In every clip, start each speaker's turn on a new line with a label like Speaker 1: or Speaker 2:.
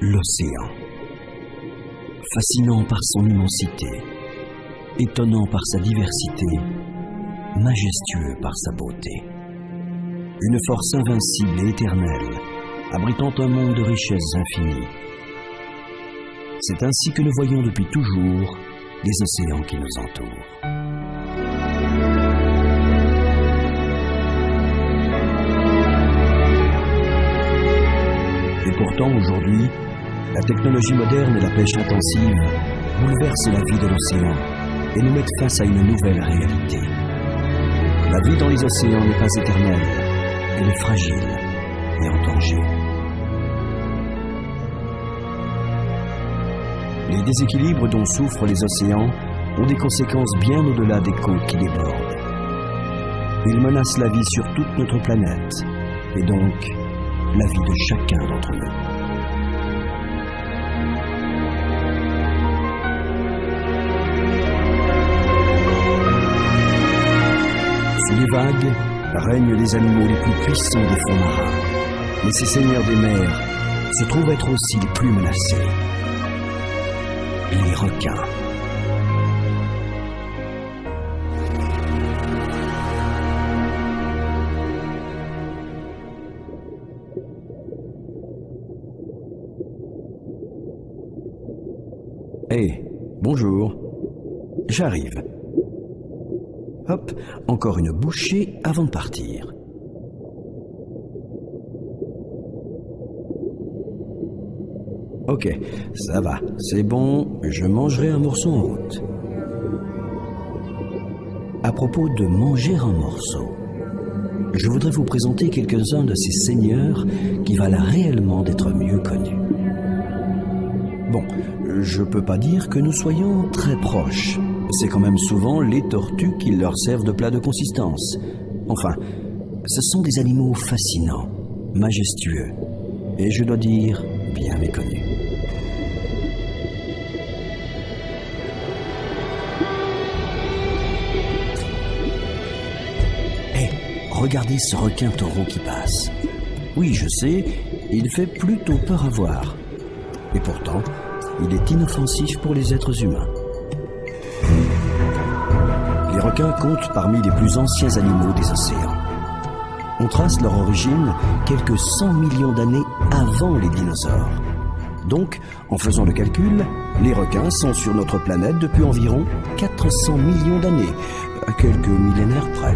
Speaker 1: L'océan. Fascinant par son immensité, étonnant par sa diversité, majestueux par sa beauté. Une force invincible et éternelle, abritant un monde de richesses infinies. C'est ainsi que nous voyons depuis toujours les océans qui nous entourent. Et pourtant, aujourd'hui, la technologie moderne et la pêche intensive bouleversent la vie de l'océan et nous mettent face à une nouvelle réalité. La vie dans les océans n'est pas éternelle, elle est fragile et en danger. Les déséquilibres dont souffrent les océans ont des conséquences bien au-delà des côtes qui débordent. Ils menacent la vie sur toute notre planète et donc la vie de chacun d'entre nous. Sous les vagues règnent les animaux les plus puissants des fonds marins, mais ces seigneurs des mers se trouvent être aussi les plus menacés. Les requins. Hé, bonjour. J'arrive. Hop, encore une bouchée avant de partir. Ok, ça va, c'est bon, je mangerai un morceau en route. À propos de manger un morceau, je voudrais vous présenter quelques-uns de ces seigneurs qui valent réellement d'être mieux connus. Bon, je peux pas dire que nous soyons très proches. C'est quand même souvent les tortues qui leur servent de plat de consistance. Enfin, ce sont des animaux fascinants, majestueux, et je dois dire, bien méconnus. Hé, regardez ce requin-taureau qui passe. Oui, je sais, il fait plutôt peur à voir. Et pourtant, il est inoffensif pour les êtres humains. Les requins comptent parmi les plus anciens animaux des océans. On trace leur origine quelques 100 millions d'années avant les dinosaures. Donc, en faisant le calcul, les requins sont sur notre planète depuis environ 400 millions d'années, à quelques millénaires près.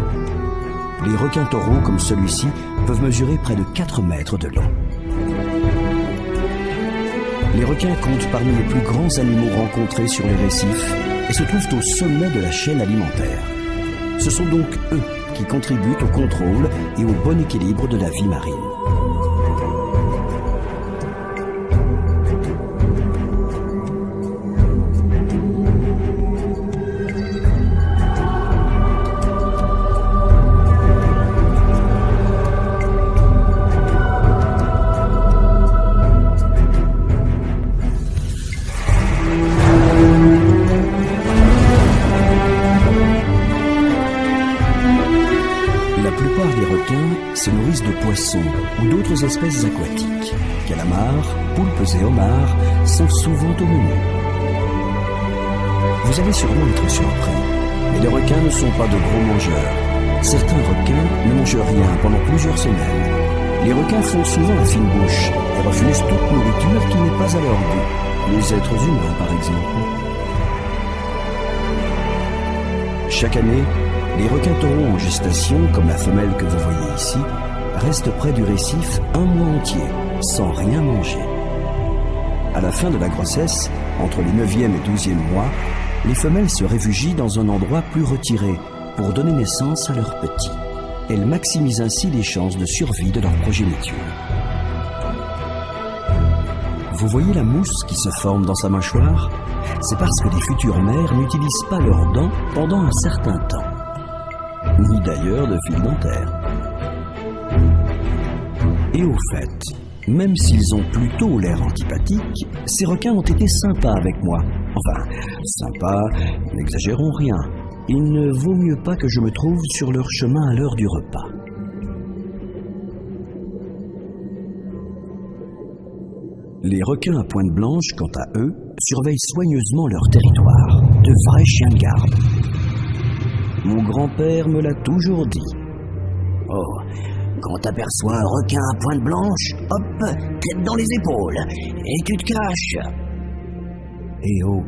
Speaker 1: Les requins taureaux comme celui-ci peuvent mesurer près de 4 mètres de long. Les requins comptent parmi les plus grands animaux rencontrés sur les récifs et se trouvent au sommet de la chaîne alimentaire. Ce sont donc eux qui contribuent au contrôle et au bon équilibre de la vie marine. Se nourrissent de poissons ou d'autres espèces aquatiques. Calamars, poulpes et homards sont souvent au menu. Vous allez sûrement être surpris, mais les requins ne sont pas de gros mangeurs. Certains requins ne mangent rien pendant plusieurs semaines. Les requins font souvent la fine bouche et refusent toute nourriture qui n'est pas à leur goût. Les êtres humains, par exemple. Chaque année, les requins taureaux en gestation, comme la femelle que vous voyez ici, restent près du récif un mois entier, sans rien manger. À la fin de la grossesse, entre le 9e et 12e mois, les femelles se réfugient dans un endroit plus retiré pour donner naissance à leurs petits. Elles maximisent ainsi les chances de survie de leur progéniture. Vous voyez la mousse qui se forme dans sa mâchoire? C'est parce que les futures mères n'utilisent pas leurs dents pendant un certain temps. Ni d'ailleurs de fil dentaire. Et au fait, même s'ils ont plutôt l'air antipathiques, ces requins ont été sympas avec moi. Enfin, sympas, n'exagérons rien. Il ne vaut mieux pas que je me trouve sur leur chemin à l'heure du repas. Les requins à pointe blanche, quant à eux, surveillent soigneusement leur territoire, de vrais chiens de garde. Mon grand-père me l'a toujours dit.
Speaker 2: Oh, quand t'aperçois un requin à pointe blanche, hop, tête dans les épaules, et tu te caches.
Speaker 1: Eh oh,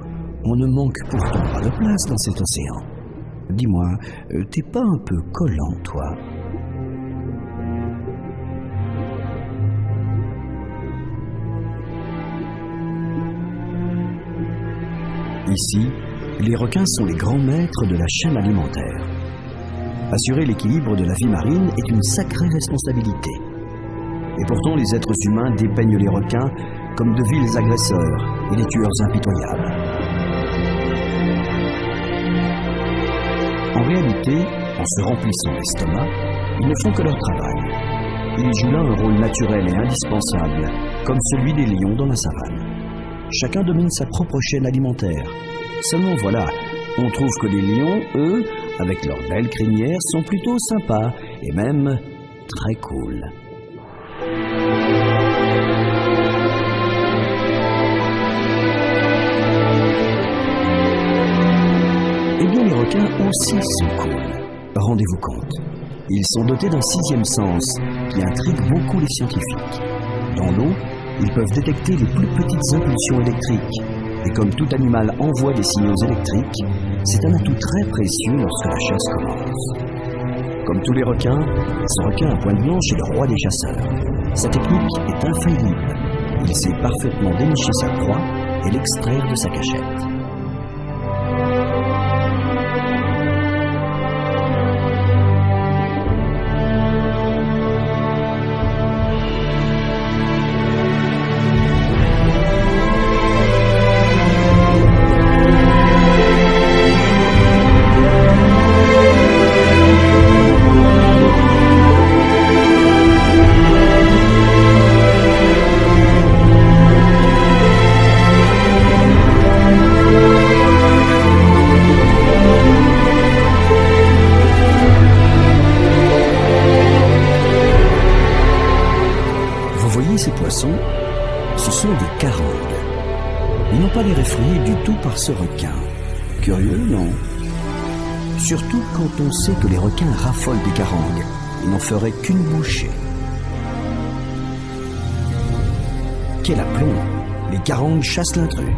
Speaker 1: on ne manque pourtant pas de place dans cet océan. Dis-moi, t'es pas un peu collant, toi ? Ici, les requins sont les grands maîtres de la chaîne alimentaire. Assurer l'équilibre de la vie marine est une sacrée responsabilité. Et pourtant, les êtres humains dépeignent les requins comme de vils agresseurs et des tueurs impitoyables. En réalité, en se remplissant l'estomac, ils ne font que leur travail. Ils jouent là un rôle naturel et indispensable, comme celui des lions dans la savane. Chacun domine sa propre chaîne alimentaire. Seulement voilà, on trouve que les lions, eux, avec leurs belles crinières, sont plutôt sympas et même très cool. Eh bien, les requins aussi sont cool. Rendez-vous compte, ils sont dotés d'un sixième sens qui intrigue beaucoup les scientifiques. Dans l'eau, ils peuvent détecter les plus petites impulsions électriques. Et comme tout animal envoie des signaux électriques, c'est un atout très précieux lorsque la chasse commence. Comme tous les requins, ce requin à pointe blanche est le roi des chasseurs. Sa technique est infaillible. Il sait parfaitement dénicher sa proie et l'extraire de sa cachette. Ces poissons, ce sont des carangues. Ils n'ont pas l'air effrayés du tout par ce requin. Curieux, non? Surtout quand on sait que les requins raffolent des carangues. Ils n'en feraient qu'une bouchée. Quel aplomb! Les carangues chassent l'intrus.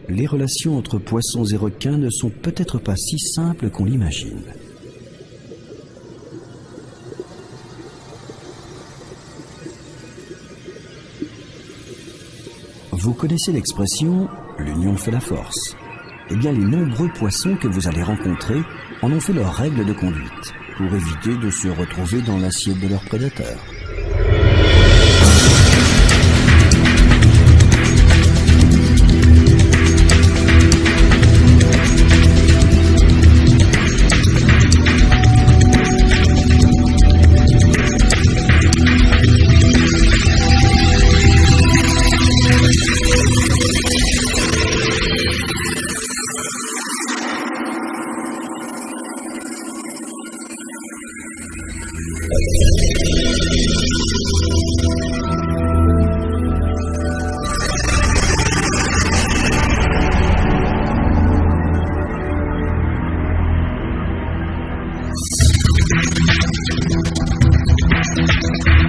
Speaker 1: Les relations entre poissons et requins ne sont peut-être pas si simples qu'on l'imagine. Vous connaissez l'expression « l'union fait la force ». Eh bien, les nombreux poissons que vous allez rencontrer en ont fait leur règle de conduite pour éviter de se retrouver dans l'assiette de leurs prédateurs.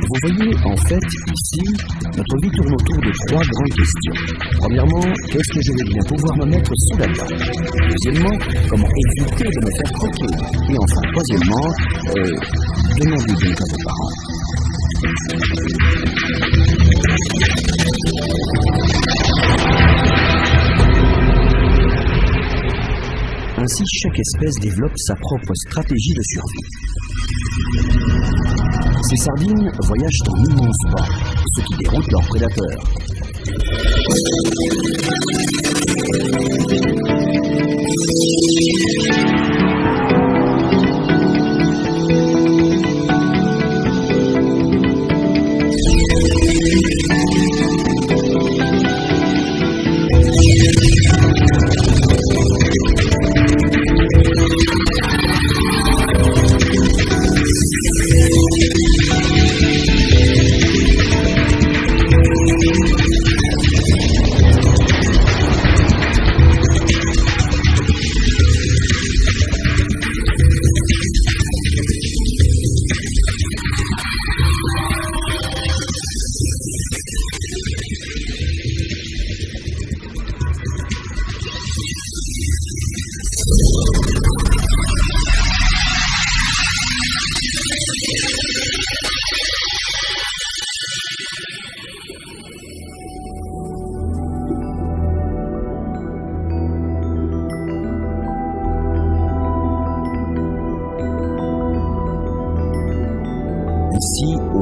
Speaker 1: Vous voyez, en fait, ici, notre vie tourne autour de trois grandes questions. Premièrement, qu'est-ce que je vais bien pouvoir me mettre sous la dent? Deuxièmement, comment éviter de me faire croquer? Et enfin, troisièmement, demandez donc à vos parents. Ainsi, chaque espèce développe sa propre stratégie de survie. Ces sardines voyagent en immenses bancs, ce qui déroute leurs prédateurs.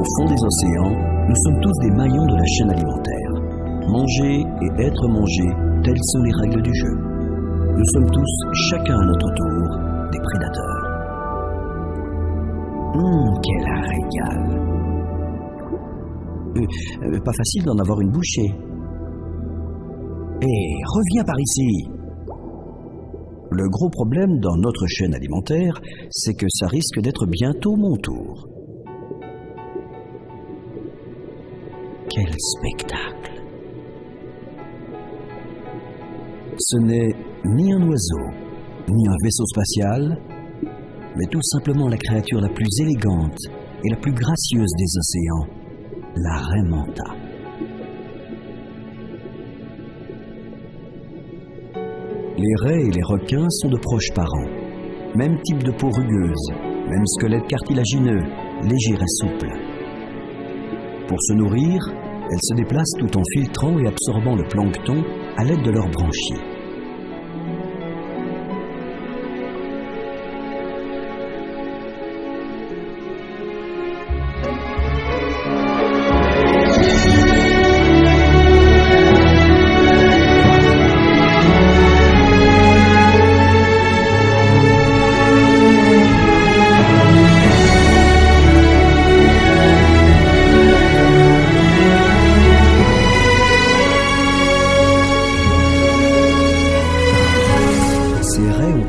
Speaker 1: Au fond des océans, nous sommes tous des maillons de la chaîne alimentaire. Manger et être mangé, telles sont les règles du jeu. Nous sommes tous, chacun à notre tour, des prédateurs. Quel régal! Pas facile d'en avoir une bouchée. Hé, reviens par ici! Le gros problème dans notre chaîne alimentaire, c'est que ça risque d'être bientôt mon tour. Quel spectacle! Ce n'est ni un oiseau, ni un vaisseau spatial, mais tout simplement la créature la plus élégante et la plus gracieuse des océans, la raie manta. Les raies et les requins sont de proches parents. Même type de peau rugueuse, même squelette cartilagineux, léger et souple. Pour se nourrir, elles se déplacent tout en filtrant et absorbant le plancton à l'aide de leurs branchies.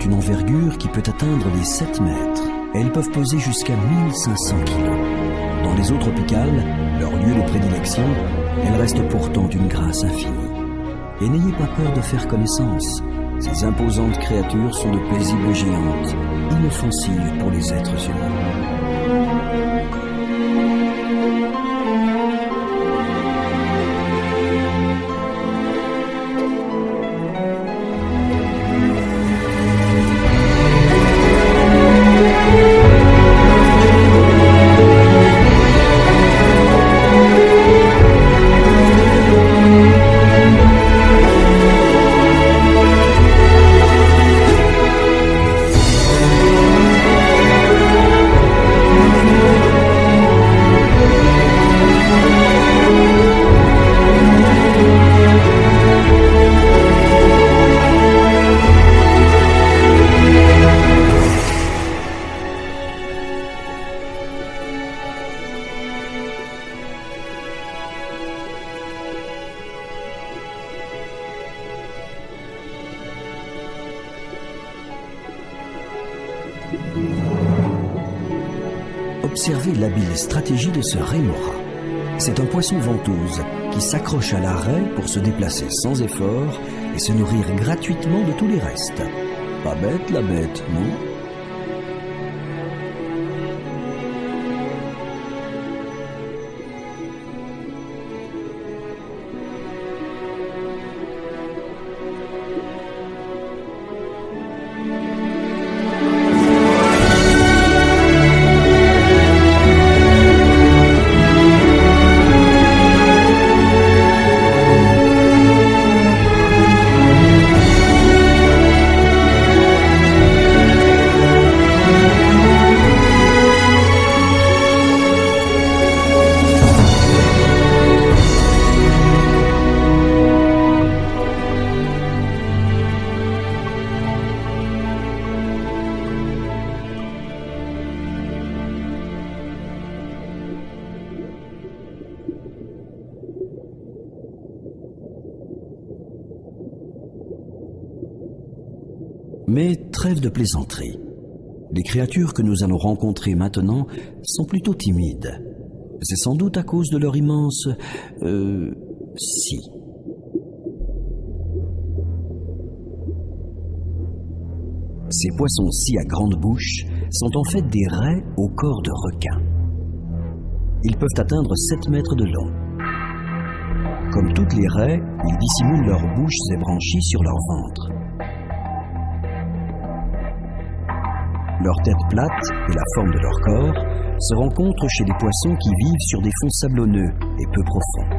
Speaker 1: Une envergure qui peut atteindre les 7 mètres et elles peuvent peser jusqu'à 1500 kg. Dans les eaux tropicales, leur lieu de prédilection, elles restent pourtant d'une grâce infinie. Et n'ayez pas peur de faire connaissance. Ces imposantes créatures sont de paisibles géantes, inoffensives pour les êtres humains. Observez l'habile stratégie de ce rémora. C'est un poisson ventouse qui s'accroche à la raie pour se déplacer sans effort et se nourrir gratuitement de tous les restes. Pas bête la bête, non ? Mais trêve de plaisanterie. Les créatures que nous allons rencontrer maintenant sont plutôt timides. C'est sans doute à cause de leur immense... si. Ces poissons-ci à grande bouche sont en fait des raies au corps de requin. Ils peuvent atteindre 7 mètres de long. Comme toutes les raies, ils dissimulent leurs bouches et branchies sur leur ventre. Leur tête plate et la forme de leur corps se rencontrent chez les poissons qui vivent sur des fonds sablonneux et peu profonds.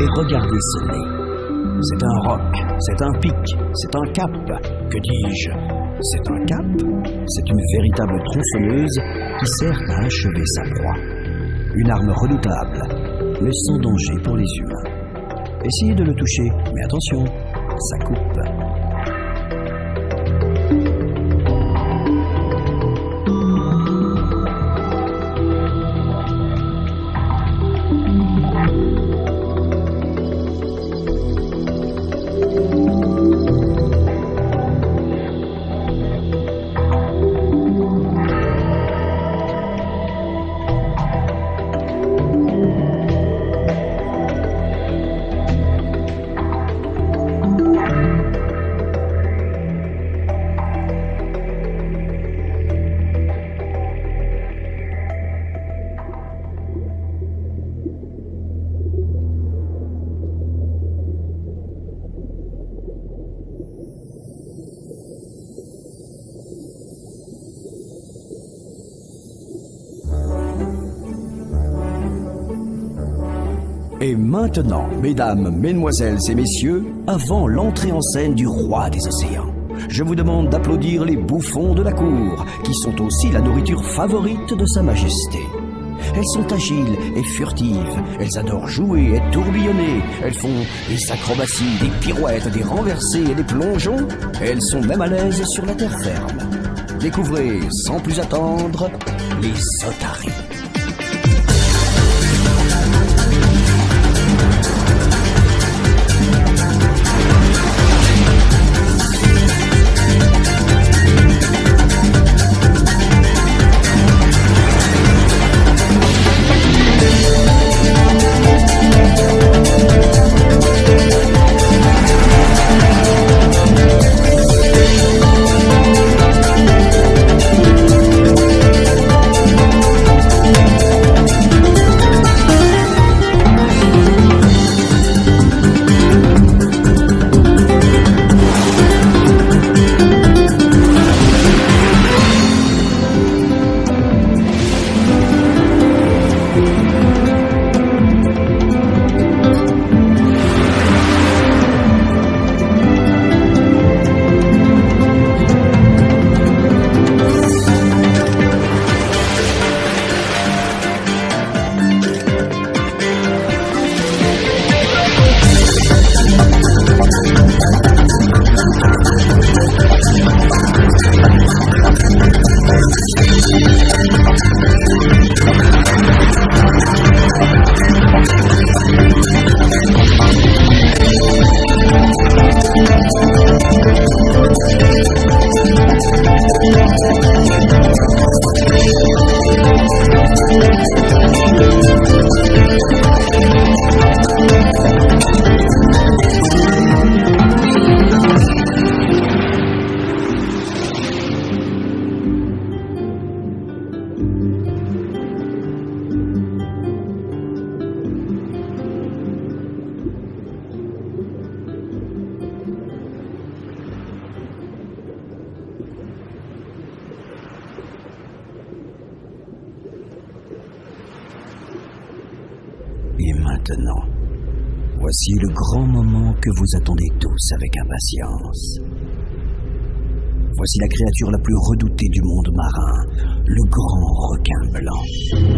Speaker 1: Et regardez ce nez. C'est un roc, c'est un pic, c'est un cap, que dis-je, C'est un cap, c'est une véritable tronçonneuse qui sert à achever sa proie. Une arme redoutable, mais sans danger pour les humains. Essayez de le toucher, mais attention, ça coupe. Et maintenant, mesdames, mesdemoiselles et messieurs, avant l'entrée en scène du roi des océans, je vous demande d'applaudir les bouffons de la cour, qui sont aussi la nourriture favorite de sa majesté. Elles sont agiles et furtives, elles adorent jouer et tourbillonner, elles font des acrobaties, des pirouettes, des renversés et des plongeons, et elles sont même à l'aise sur la terre ferme. Découvrez, sans plus attendre, les otaries. Et maintenant, voici le grand moment que vous attendez tous avec impatience. Voici la créature la plus redoutée du monde marin, le grand requin blanc.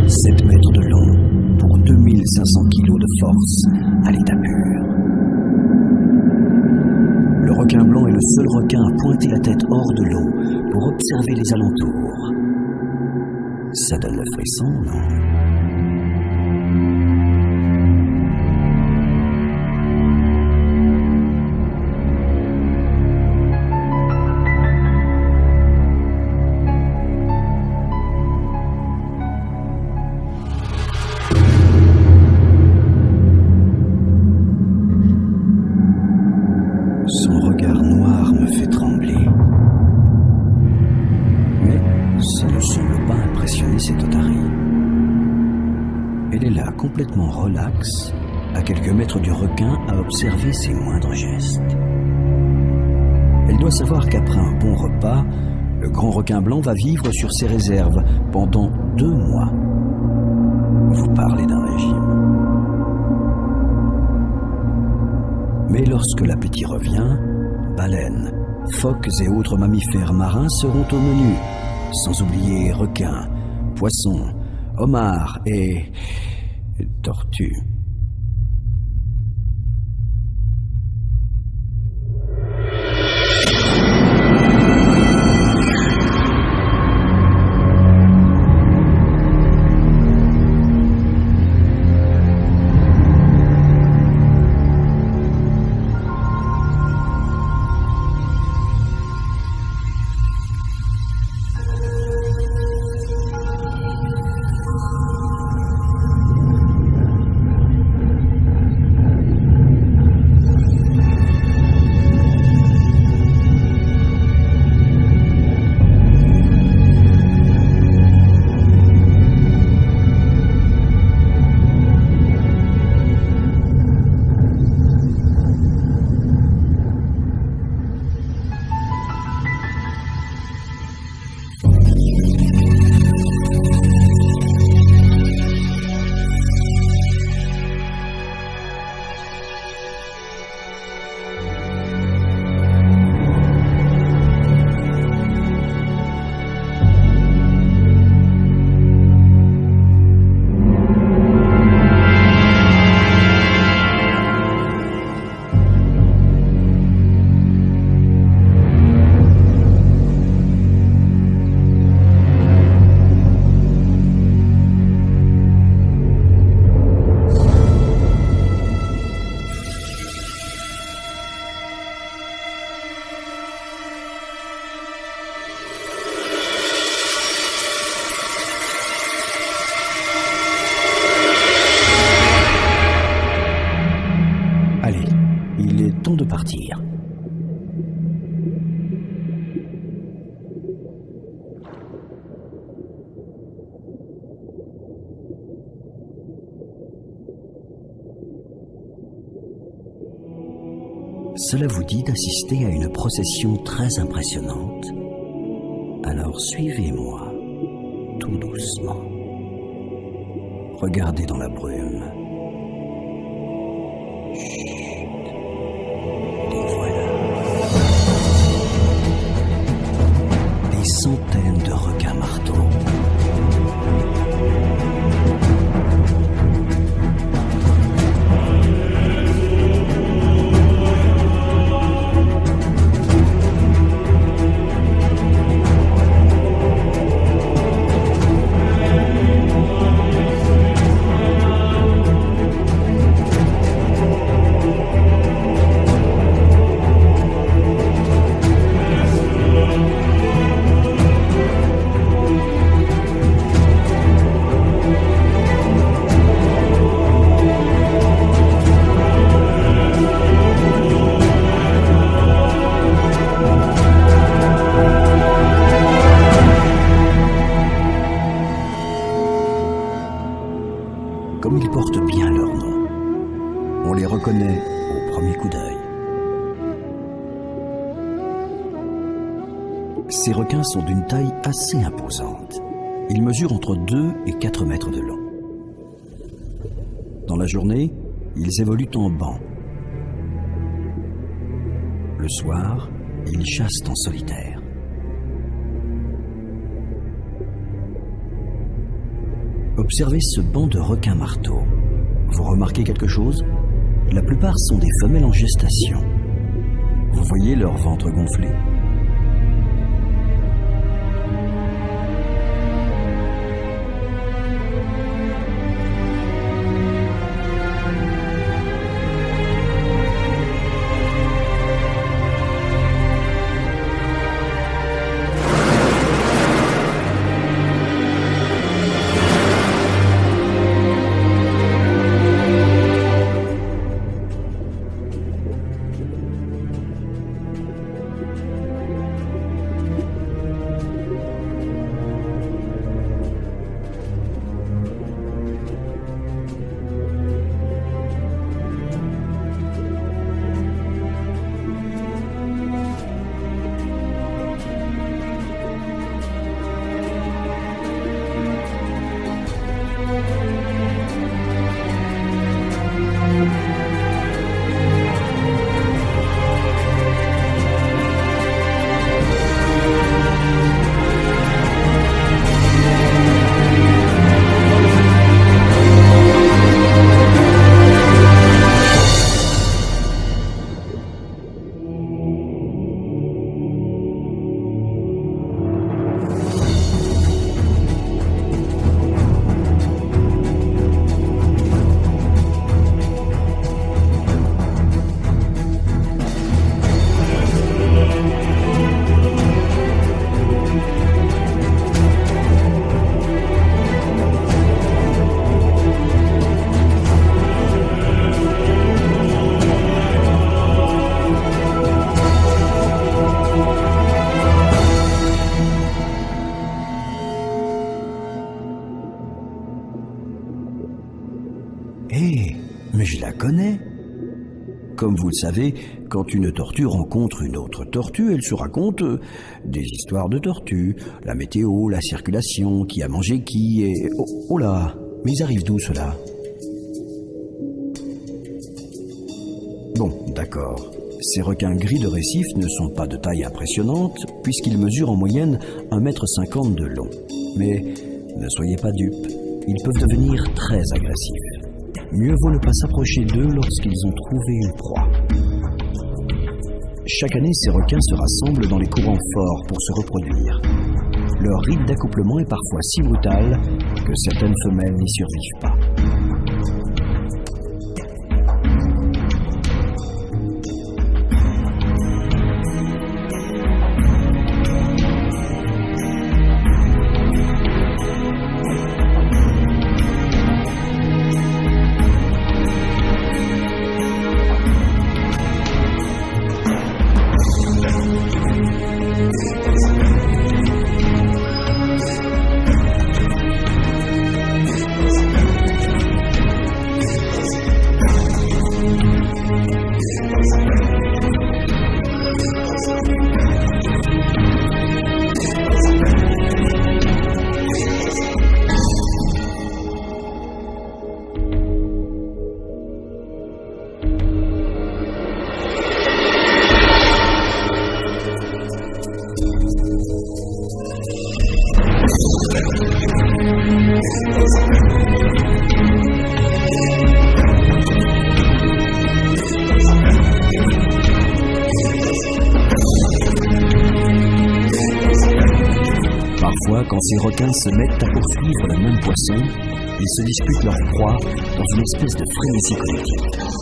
Speaker 1: 7 mètres de long pour 2500 kilos de force à l'état pur. Le requin blanc est le seul requin à pointer la tête hors de l'eau pour observer les alentours. Ça donne le frisson, non ? Son regard noir me fait trembler. Mais ça ne semble pas impressionner cette otarie. Elle est là, complètement relaxe, à quelques mètres du requin, à observer ses moindres gestes. Elle doit savoir qu'après un bon repas, le grand requin blanc va vivre sur ses réserves pendant 2 mois. Vous parlez d'un régime. Mais lorsque l'appétit revient, baleine, Phoques et autres mammifères marins seront au menu, sans oublier requins, poissons, homards et tortues. Allez, il est temps de partir. Cela vous dit d'assister à une procession très impressionnante? Alors suivez-moi, tout doucement. Regardez dans la brume. Centaines de requins marteaux. Comme ils portent bien leur nom, on les reconnaît au premier coup d'œil. Ces requins sont d'une taille assez imposante. Ils mesurent entre 2 et 4 mètres de long. Dans la journée, ils évoluent en banc. Le soir, ils chassent en solitaire. Observez ce banc de requins marteaux. Vous remarquez quelque chose? La plupart sont des femelles en gestation. Vous voyez leur ventre gonflé? Hé, mais je la connais. Comme vous le savez, quand une tortue rencontre une autre tortue, elle se raconte des histoires de tortues, la météo, la circulation, qui a mangé qui et... Oh là, mais ils arrivent d'où ceux-là? Bon, d'accord. Ces requins gris de récif ne sont pas de taille impressionnante, puisqu'ils mesurent en moyenne 1,50 m de long. Mais ne soyez pas dupes, ils peuvent devenir très agressifs. Mieux vaut ne pas s'approcher d'eux lorsqu'ils ont trouvé une proie. Chaque année, ces requins se rassemblent dans les courants forts pour se reproduire. Leur rythme d'accouplement est parfois si brutal que certaines femelles n'y survivent pas. Parfois, quand ces requins se mettent à poursuivre le même poisson, ils se disputent leur proie dans une espèce de frénésie collective.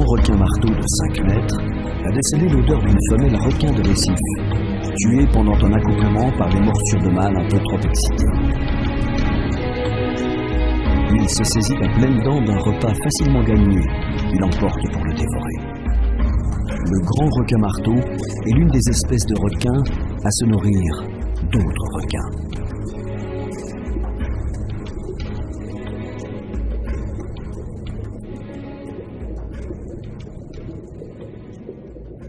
Speaker 1: Requin marteau de 5 mètres a décelé l'odeur d'une femelle requin de récif, tuée pendant un accouplement par des morsures de mâles un peu trop excités. Il se saisit à pleines dents d'un repas facilement gagné, il emporte pour le dévorer. Le grand requin marteau est l'une des espèces de requins à se nourrir d'autres requins.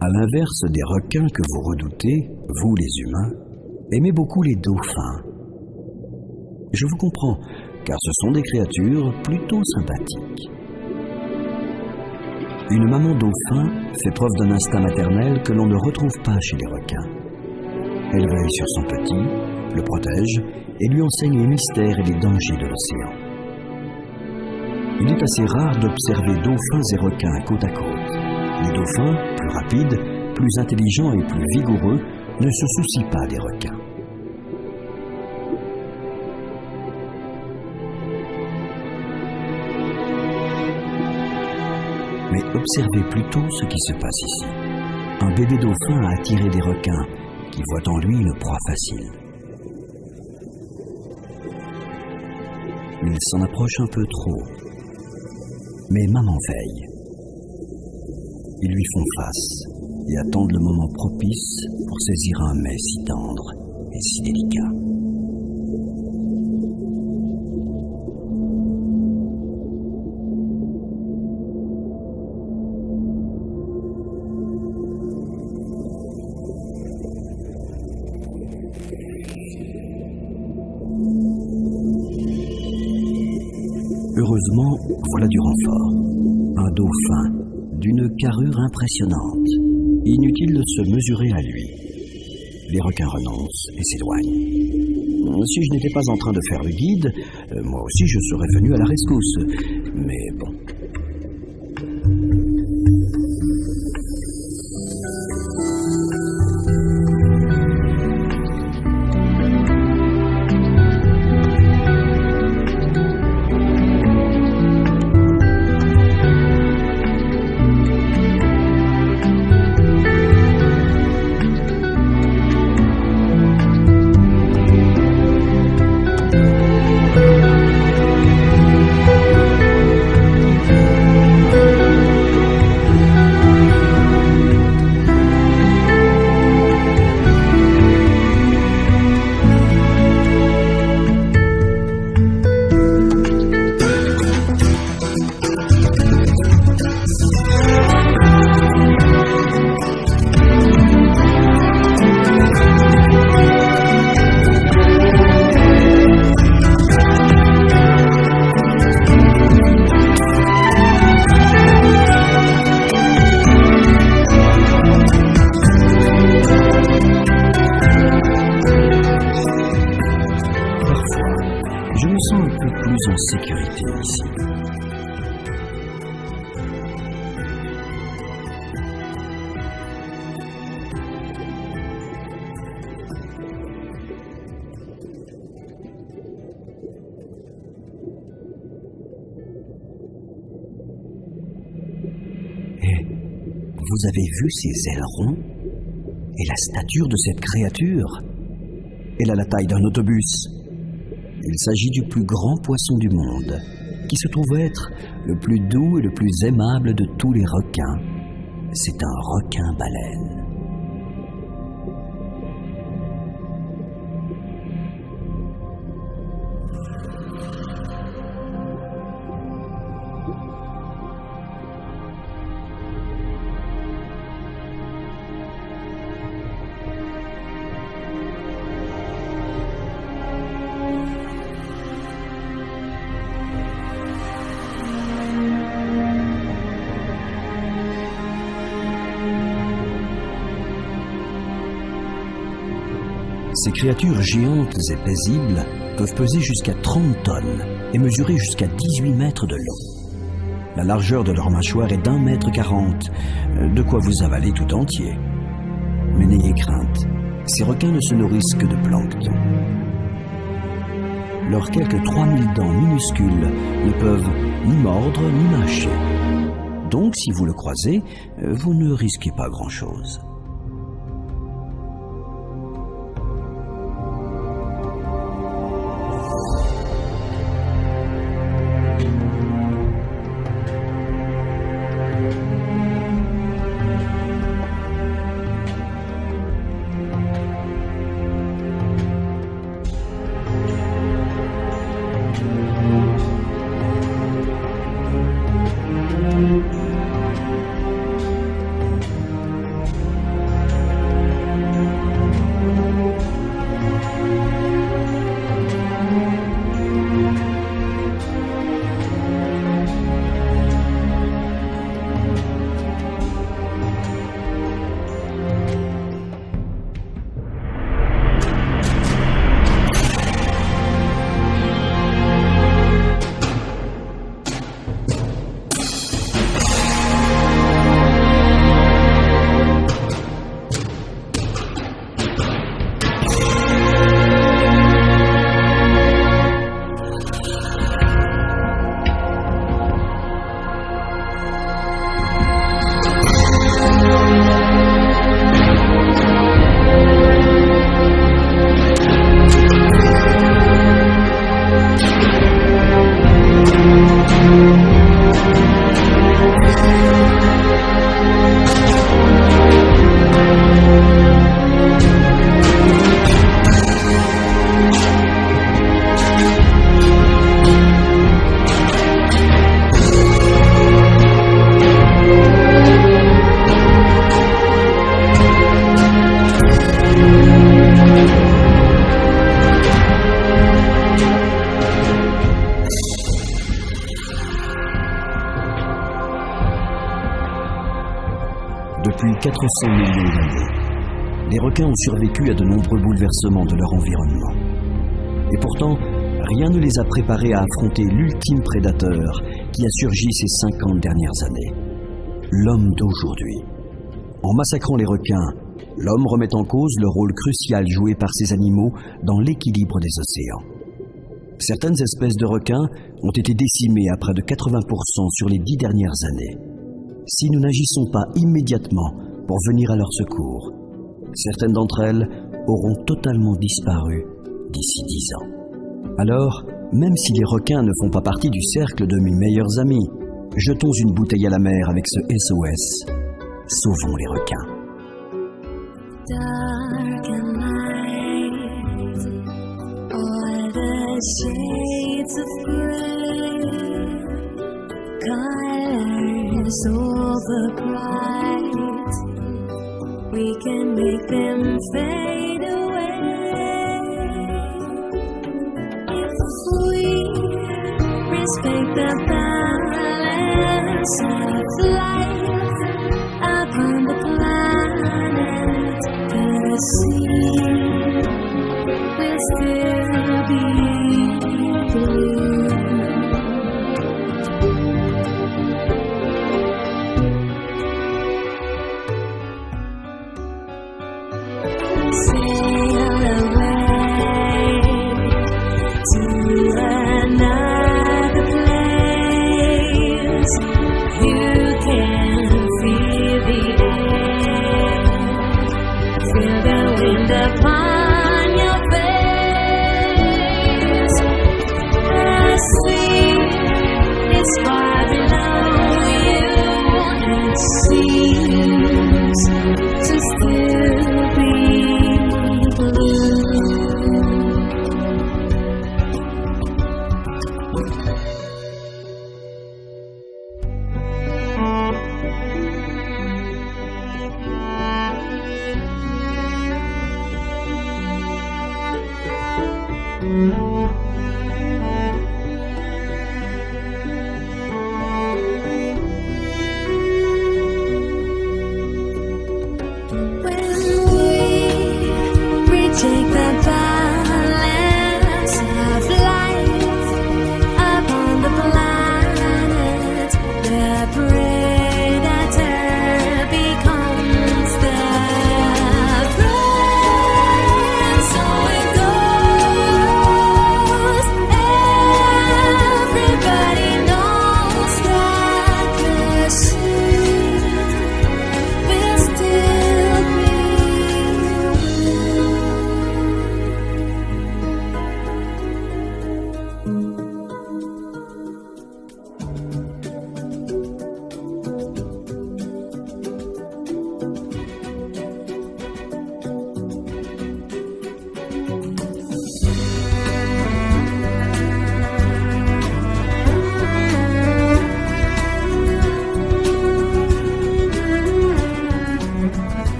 Speaker 1: À l'inverse des requins que vous redoutez, vous les humains, aimez beaucoup les dauphins. Je vous comprends, car ce sont des créatures plutôt sympathiques. Une maman dauphin fait preuve d'un instinct maternel que l'on ne retrouve pas chez les requins. Elle veille sur son petit, le protège et lui enseigne les mystères et les dangers de l'océan. Il est assez rare d'observer dauphins et requins côte à côte. Les dauphins, plus rapides, plus intelligents et plus vigoureux, ne se soucient pas des requins. Mais observez plutôt ce qui se passe ici. Un bébé dauphin a attiré des requins qui voient en lui une proie facile. Il s'en approche un peu trop. Mais maman veille. Ils lui font face. et attendent le moment propice pour saisir un mets si tendre et si délicat. Heureusement, voilà du renfort. Un dauphin, d'une carrure impressionnante. Inutile de se mesurer à lui. Les requins renoncent et s'éloignent. Si je n'étais pas en train de faire le guide, moi aussi je serais venu à la rescousse. Mais bon. En sécurité ici. Et vous avez vu ces ailerons et la stature de cette créature? Elle a la taille d'un autobus. Il s'agit du plus grand poisson du monde, qui se trouve être le plus doux et le plus aimable de tous les requins. C'est un requin-baleine. Ces créatures géantes et paisibles peuvent peser jusqu'à 30 tonnes et mesurer jusqu'à 18 mètres de long. La largeur de leur mâchoire est d'1,40 m, de quoi vous avaler tout entier. Mais n'ayez crainte, ces requins ne se nourrissent que de plancton. Leurs quelques 3000 dents minuscules ne peuvent ni mordre ni mâcher. Donc si vous le croisez, vous ne risquez pas grand-chose. 400 millions d'années. Les requins ont survécu à de nombreux bouleversements de leur environnement. Et pourtant, rien ne les a préparés à affronter l'ultime prédateur qui a surgi ces 50 dernières années. L'homme d'aujourd'hui. En massacrant les requins, l'homme remet en cause le rôle crucial joué par ces animaux dans l'équilibre des océans. Certaines espèces de requins ont été décimées à près de 80% sur les 10 dernières années. Si nous n'agissons pas immédiatement pour venir à leur secours, certaines d'entre elles auront totalement disparu d'ici 10 ans. Alors, même si les requins ne font pas partie du cercle de mes meilleurs amis, jetons une bouteille à la mer avec ce SOS. Sauvons les requins.
Speaker 3: Dark and light, all the shades of gray, colors over bright, we can make them fade away if we respect the balance of life upon the planet. The sea will still be blue. Sail away to another place. You can feel the air, feel the wind upon your face. The sea is far below you and seems to still be blue.